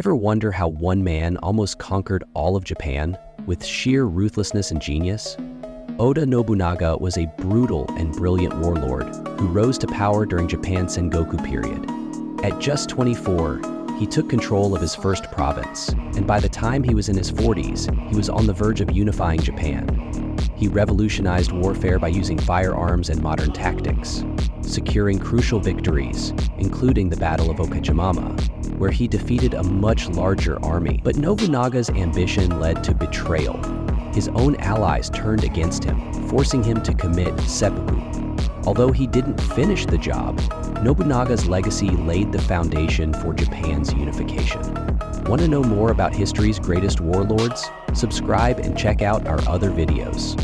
Ever wonder how one man almost conquered all of Japan with sheer ruthlessness and genius? Oda Nobunaga was a brutal and brilliant warlord who rose to power during Japan's Sengoku period. At just 24, he took control of his first province, and by the time he was in his 40s, he was on the verge of unifying Japan. He revolutionized warfare by using firearms and modern tactics, securing crucial victories, including the Battle of Okajimama, where he defeated a much larger army. But Nobunaga's ambition led to betrayal. His own allies turned against him, forcing him to commit seppuku. Although he didn't finish the job, Nobunaga's legacy laid the foundation for Japan's unification. Want to know more about history's greatest warlords? Subscribe and check out our other videos.